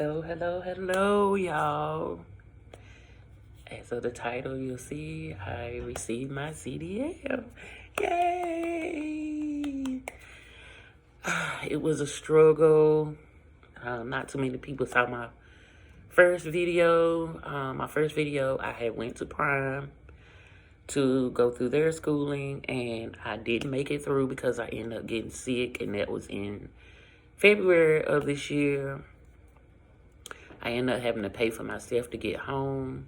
Hello, y'all. As of the title, you'll see I received my CDL. Yay! It was a struggle. Not too many people saw my first video. I had went to Prime to go through their schooling, and I didn't make it through because I ended up getting sick, and that was in February of this year. I ended up having to pay for myself to get home.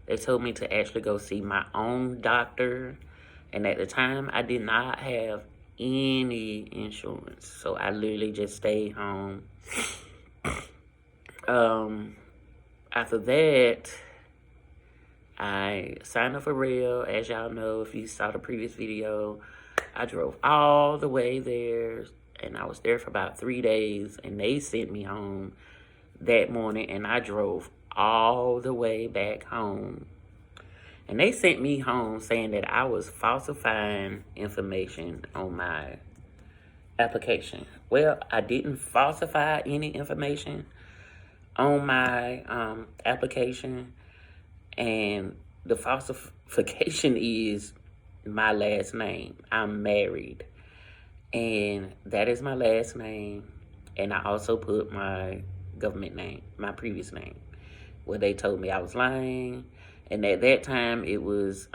They told me to actually go see my own doctor. And at the time, I did not have any insurance. So I literally just stayed home. After that, I signed up for rail. As y'all know, if you saw the previous video, I drove all the way there. And I was there for about 3 days. And they sent me home that morning, and I drove all the way back home. And they sent me home saying that I was falsifying information on my application. Well, I didn't falsify any information on my application, and the falsification is my last name. I'm married, and that is my last name, and I also put my government name, my previous name, where they told me I was lying. And at that time, it was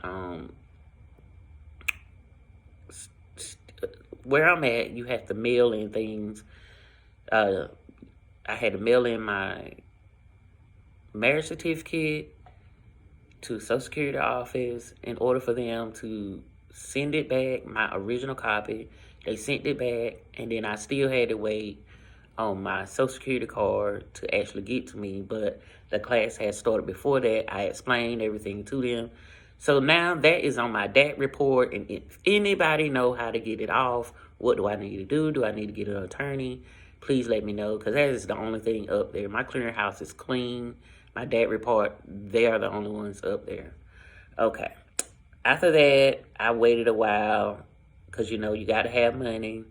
where I'm at, you have to mail in things. I had to mail in my marriage certificate to Social Security office in order for them to send it back, my original copy. They sent it back, and then I still had to wait on my Social Security card to actually get to me, but the class had started before that. I explained everything to them. So now that is on my DAT report, and if anybody know how to get it off, what do I need to do? Do I need to get an attorney? Please let me know, because that is the only thing up there. My clearinghouse is clean. My DAT report, they are the only ones up there. Okay. After that, I waited a while, because, you know, you got to have money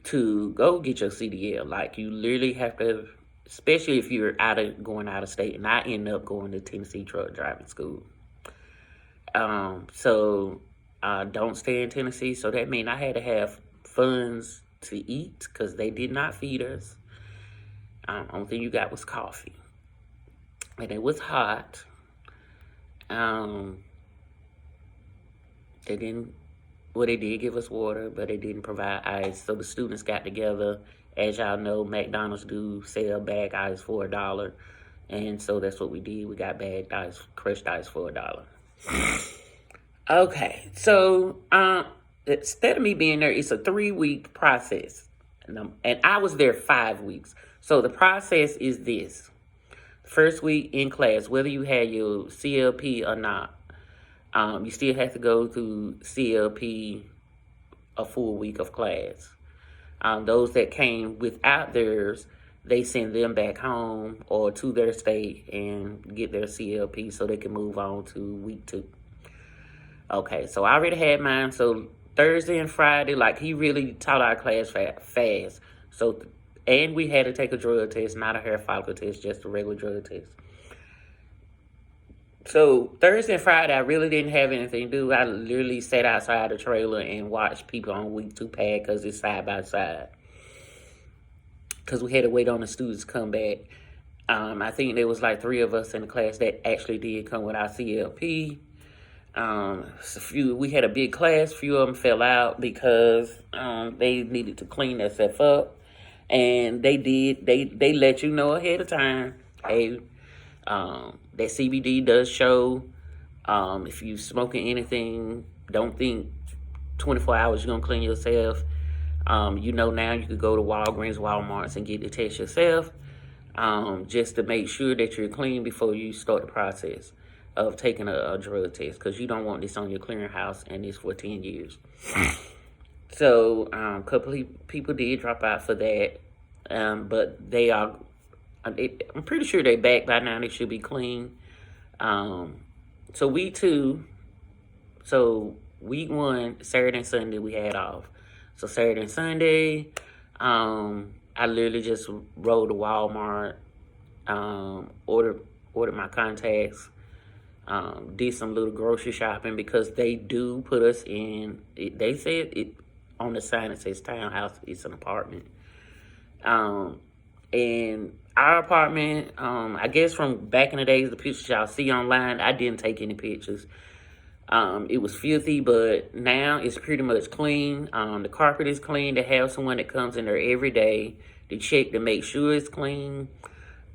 to go get your CDL. Like, you literally have to, especially if you're going out of state. And I ended up going to Tennessee truck driving school. So don't stay in Tennessee. So that means I had to have funds to eat, because they did not feed us. Only thing you got was coffee, and it was hot. They didn't. Well, they did give us water, but they didn't provide ice. So the students got together. As y'all know, McDonald's do sell bag ice for $1. And so that's what we did. We got bagged ice, crushed ice for $1. Okay, so instead of me being there, it's a 3-week process. And I was there 5 weeks. So the process is this. First week in class, whether you had your CLP or not, you still have to go through CLP a full week of class. Those that came without theirs, they send them back home or to their state and get their CLP so they can move on to week 2. Okay, so I already had mine. So Thursday and Friday, like, he really taught our class fast. So, and we had to take a drug test, not a hair follicle test, just a regular drug test. So Thursday and Friday, I really didn't have anything to do. I literally sat outside the trailer and watched people on week 2 pad, because it's side by side. Because we had to wait on the students to come back. I think there was like 3 of us in the class that actually did come with our CLP. We had a big class. Few of them fell out because they needed to clean themselves up. And they did. They let you know ahead of time, hey, that CBD does show. If you smoking anything, don't think 24 hours you're going to clean yourself. You know, now you could go to Walgreens, Walmarts, and get the test yourself, just to make sure that you're clean before you start the process of taking a drug test, because you don't want this on your clearinghouse, and it's for 10 years. So a couple of people did drop out for that, but they are, I'm pretty sure they're back by now. They should be clean. So week 1, Saturday and Sunday, we had off. So Saturday and Sunday, I literally just rode to Walmart Ordered my contacts. Did some little grocery shopping because they do put us in. They said it on the sign. It says townhouse. It's an apartment. And our apartment, I guess from back in the days, the pictures y'all see online, I didn't take any pictures. It was filthy, but now it's pretty much clean. The carpet is clean. They have someone that comes in there every day to check to make sure it's clean.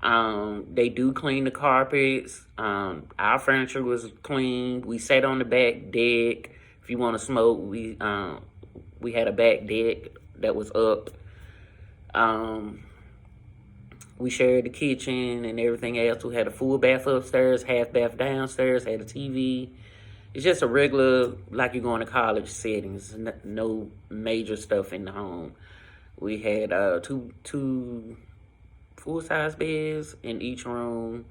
They do clean the carpets. Our furniture was clean. We sat on the back deck. If you want to smoke, we had a back deck that was up. We shared the kitchen and everything else. We had a full bath upstairs, half bath downstairs, had a TV. It's just a regular, like you're going to college settings. No major stuff in the home. We had two full-size beds in each room.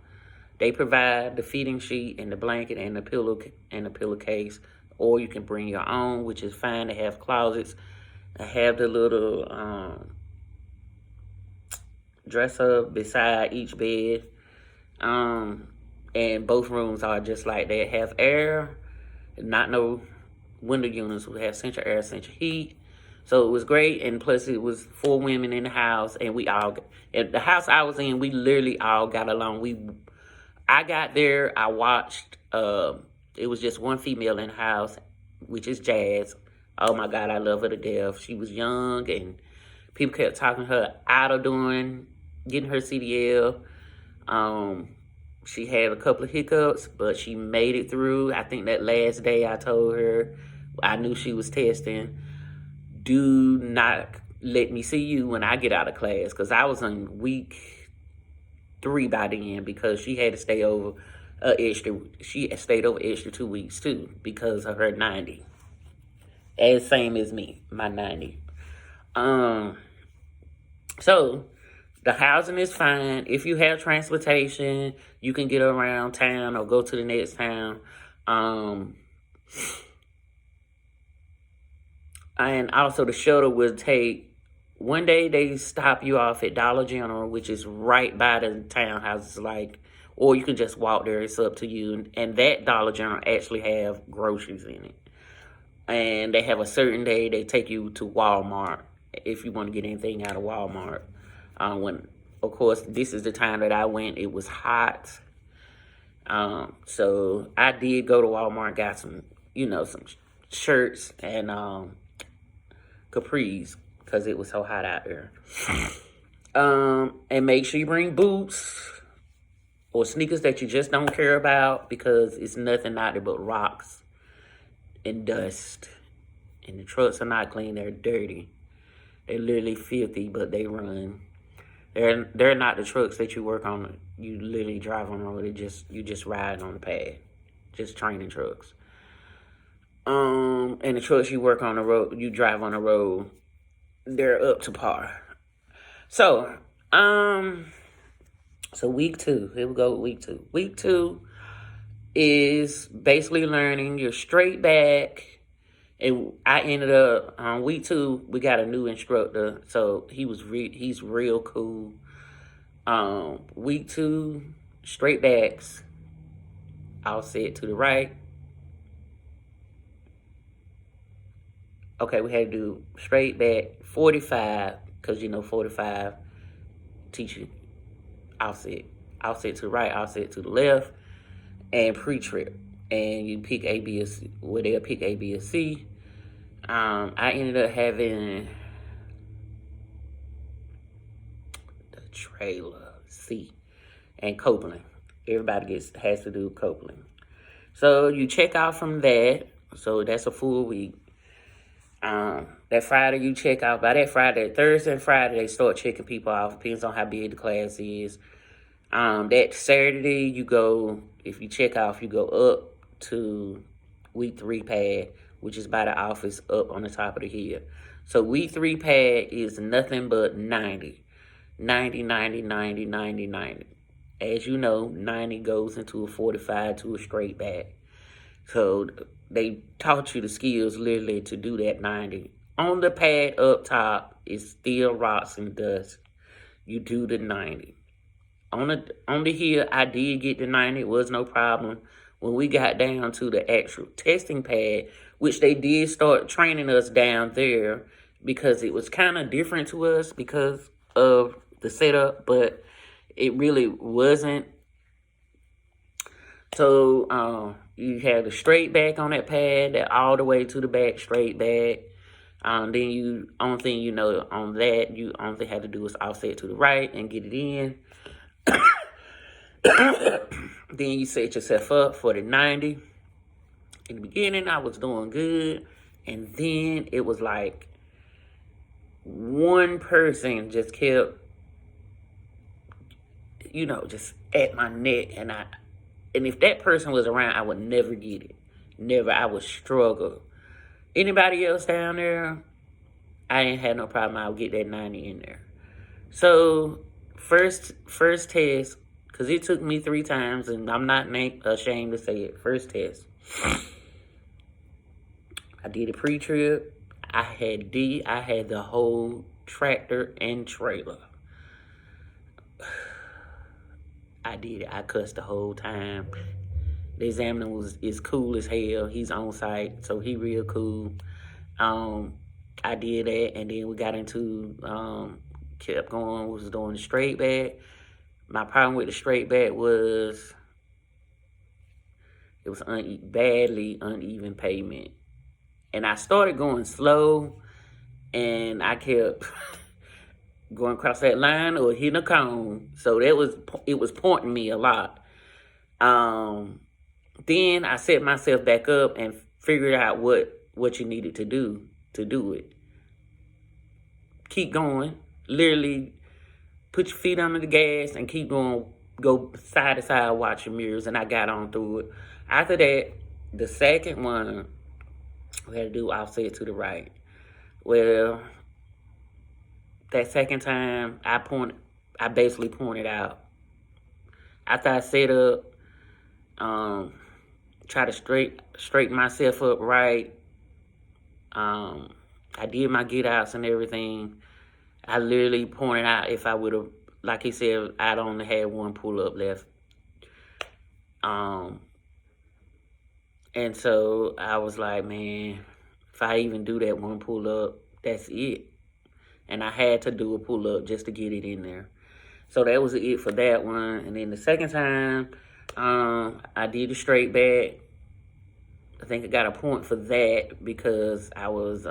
They provide the feeding sheet and the blanket and the pillowcase, or you can bring your own, which is fine. They have closets. I have the little dresser beside each bed. And both rooms are just like that. Have air, not no window units. We have central air, central heat. So it was great, and plus it was 4 women in the house, and we all, at the house I was in, we literally all got along. I got there, I watched, it was just one female in the house, which is Jazz. Oh my God, I love her to death. She was young, and people kept talking her out of getting her CDL. She had a couple of hiccups, but she made it through. I think that last day I told her, I knew she was testing. Do not let me see you when I get out of class, because I was in week 3 by then, because she had to stay over she stayed over extra 2 weeks too because of her 90. As same as me, my 90. So the housing is fine. If you have transportation, you can get around town or go to the next town. And also the shuttle will take, one day they stop you off at Dollar General, which is right by the townhouses, or you can just walk there. It's up to you. And that Dollar General actually have groceries in it. And they have a certain day they take you to Walmart if you want to get anything out of Walmart. Of course, this is the time that I went. It was hot. So I did go to Walmart, got some shirts and capris because it was so hot out there. And make sure you bring boots or sneakers that you just don't care about, because it's nothing out there but rocks and dust. And the trucks are not clean, they're dirty. They're literally filthy, but they run. They're not the trucks that you work on. You literally drive on the road. You just ride on the pad. Just training trucks. And the trucks you work on the road, you drive on the road, they're up to par. So, week 2. Here we go with week 2. Week 2 is basically learning your straight back. And I ended up on week 2. We got a new instructor, so he's real cool. Week 2, straight backs. I'll say it to the right. Okay, we had to do straight back 45, because 45 teach you offset to the right, offset to the left, and pre-trip. And you pick A, B, or C. Well, they'll pick A, B, or C. I ended up having the trailer C and Copeland. Everybody has to do Copeland. So you check out from that. So that's a full week. That Friday you check out. By that Friday, Thursday and Friday, they start checking people off. Depends on how big the class is. That Saturday, if you check off, you go up to week 3 pad, which is by the office up on the top of the hill. So week 3 pad is nothing but 90. 90, 90, 90, 90, 90. As you know, 90 goes into a 45 to a straight back. So they taught you the skills literally to do that 90. On the pad up top is still rocks and dust. You do the 90. On the hill, I did get the 90. It was no problem. When we got down to the actual testing pad, which they did start training us down there because it was kind of different to us because of the setup, but it really wasn't. So you had the straight back on that pad, that all the way to the back, straight back. Then you only thing you know on that, you only thing had to do is offset to the right and get it in. Then you set yourself up for the 90. In the beginning, I was doing good, and then it was like one person just kept, just at my neck, and if that person was around, I would never get it. Never. I would struggle. Anybody else down there, I ain't had no problem. I would get that 90 in there. So first test, because it took me 3 times, and I'm not ashamed to say it. First test, I did a pre-trip. I had the whole tractor and trailer. I did it. I cussed the whole time. The examiner is cool as hell. He's on site, so he real cool. I did that, and then we got into, kept going, was doing the straight back. My problem with the straight back was it was badly uneven pavement. And I started going slow, and I kept going across that line or hitting a cone. So it was pointing me a lot. Then I set myself back up and figured out what you needed to do it. Keep going. Literally put your feet under the gas and keep going. Go side to side, watch your mirrors, and I got on through it. After that, the second one, we had to do offset to the right. Well, that second time, I basically pointed out. After I set up, try to straighten myself up right. I did my get outs and everything. I literally pointed out if I would have, like he said, I'd only had one pull up left. And so I was like, man, if I even do that one pull up, that's it. And I had to do a pull up just to get it in there. So that was it for that one. And then the second time, I did the straight back. I think I got a point for that because I was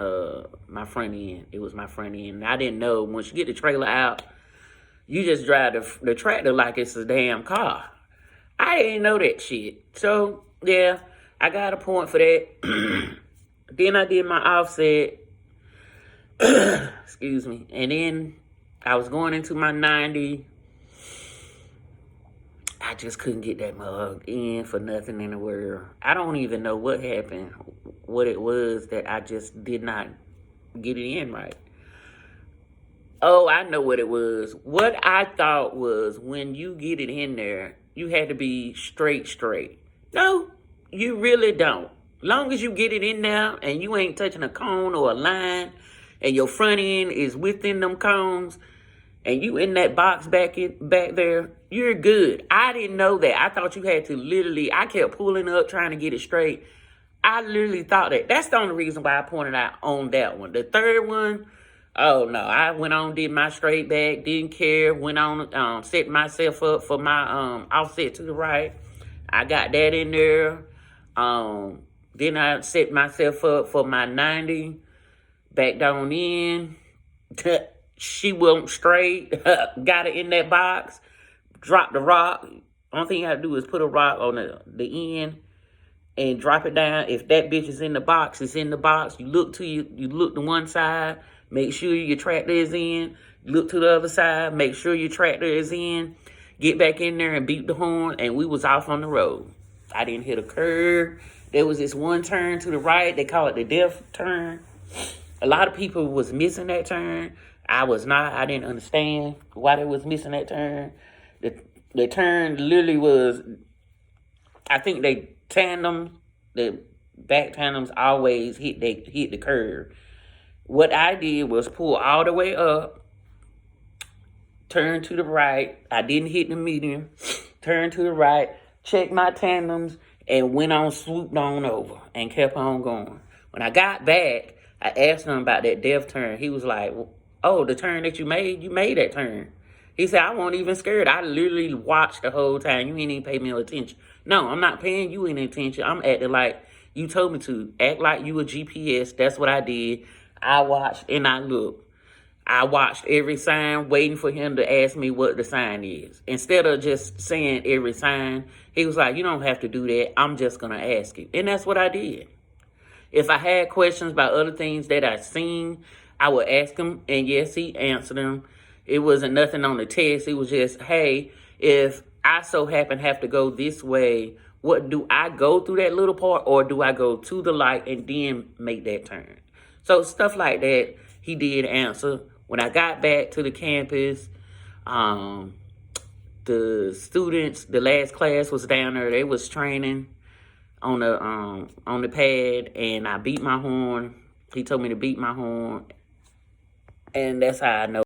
my front end. It was my front end. And I didn't know, once you get the trailer out, you just drive the tractor like it's a damn car. I didn't know that shit. So, yeah, I got a point for that. Then I did my offset. Excuse me. And then I was going into my 90. I just couldn't get that mug in for nothing in the world. I don't even know what happened, what it was that I just did not get it in right. Oh, I know what it was. What I thought was when you get it in there, you had to be straight. No, you really don't. Long as you get it in there and you ain't touching a cone or a line and your front end is within them cones and you in that box back there, you're good. I didn't know that. I thought you had to literally, I kept pulling up trying to get it straight. I literally thought that. That's the only reason why I pointed out on that one. The third one, oh no, I went on, did my straight back, didn't care, went on, set myself up for my offset to the right. I got that in there. Then I set myself up for my 90, backed on in. She went straight, got it in that box, dropped the rock. Only thing you have to do is put a rock on the end and drop it down. If that bitch is in the box, it's in the box. You look to one side, make sure your tractor is in. Look to the other side, make sure your tractor is in. Get back in there and beat the horn, and we was off on the road. I didn't hit a curve. There was this one turn to the right. They call it the death turn. A lot of people was missing that turn. I was not. I didn't understand why they was missing that turn. The turn literally was, I think the back tandems always hit the curve. What I did was pull all the way up, turned to the right. I didn't hit the median. Turned to the right, checked my tandems, and went on, swooped on over, and kept on going. When I got back, I asked him about that death turn. He was like, "Oh, the turn that you made that turn." He said, "I wasn't even scared. I literally watched the whole time. You ain't even pay me no attention." No, I'm not paying you any attention. I'm acting like you told me to. Act like you a GPS. That's what I did. I watched and I looked. I watched every sign, waiting for him to ask me what the sign is. Instead of just saying every sign, he was like, "You don't have to do that. I'm just going to ask you." And that's what I did. If I had questions about other things that I seen, I would ask him, and yes, he answered them. It wasn't nothing on the test. It was just, hey, if I so happen have to go this way, what do I go through that little part, or do I go to the light and then make that turn? So stuff like that, he did answer. When I got back to the campus, the students, the last class was down there. They was training on the pad, and I beat my horn. He told me to beat my horn, and that's how I know